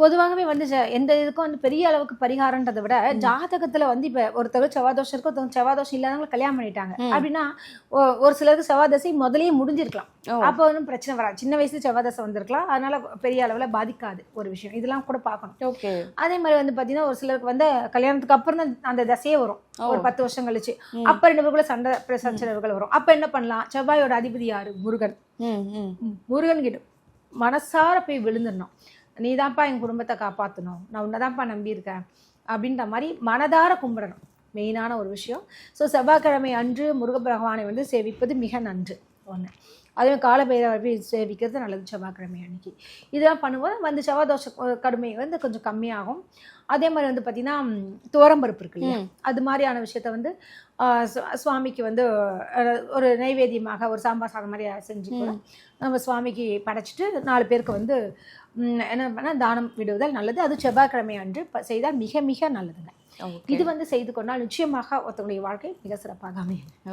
பொதுவாகவே வந்து எந்த இதுக்கும் வந்து பெரிய அளவுக்கு பரிகாரன்றதை விட ஜாதகத்துல வந்து இப்ப ஒருத்தர் செவ்வாதோஷம் இருக்கு, ஒருத்தவங்க செவ்வாதோஷம் இல்லாதவங்களை கல்யாணம் பண்ணிட்டாங்க அப்படின்னா ஒரு சிலருக்கு செவ்வாதசை முதல்லயே முடிஞ்சிருக்கலாம். அப்போ ஒன்றும் பிரச்சனை வராது. சின்ன வயசுல செவ்வாதசை வந்திருக்கலாம், அதனால பெரிய அளவுல பாதிக்காது ஒரு விஷயம். இதெல்லாம் கூட பார்க்கணும். அதே மாதிரி வந்து பாத்தீங்கன்னா ஒரு சிலருக்கு வந்து கல்யாணத்துக்கு அப்புறம் தான் அந்த தசையே வரும், ஒரு 10 வருஷம் கழிச்சு. அப்ப 2 பேருக்குள்ள சண்டை பிரச்சனைகள் வரும். அப்ப என்ன பண்ணலாம்? செவ்வாயோட அதிபதி யாரு? முருகன். முருகன் கிட்ட மனசார போய் விழுந்துடணும். நீதான்ப்பா என் குடும்பத்தை காப்பாற்றணும், நான் உன்னதான்ப்பா நம்பியிருக்கேன் அப்படின்ற மாதிரி மனதார கும்பிடணும். மெயினான ஒரு விஷயம். ஸோ செவ்வாய்க்கிழமை அன்று முருக பகவானை வந்து சேவிப்பது மிக நன்று. ஒன்று. அதே காலபைரவரை சேவிக்கிறது நல்லது செவ்வாய்க்கிழமை அன்னைக்கு. இதெல்லாம் பண்ணும்போது வந்து செவ்வாதோஷ கடுமை வந்து கொஞ்சம் கம்மியாகும். அதே மாதிரி வந்து பார்த்திங்கன்னா துவரம்பருப்பு இருக்கு இல்லையா, அது மாதிரியான விஷயத்த வந்து சுவாமிக்கு வந்து ஒரு நைவேத்தியமாக ஒரு சாம்பார் சாதம் மாதிரி செஞ்சு கூட நம்ம சுவாமிக்கு படைச்சிட்டு 4 பேருக்கு வந்து என்ன பண்ணால் தானம் விடுவதால் நல்லது. அது செவ்வாய்க்கிழமை அன்று செய்தால் மிக மிக நல்லதுங்க. இது வந்து செய்து கொண்டால் நிச்சயமாக ஒருத்தவங்களுடைய வாழ்க்கை மிக சிறப்பாக அமையும்.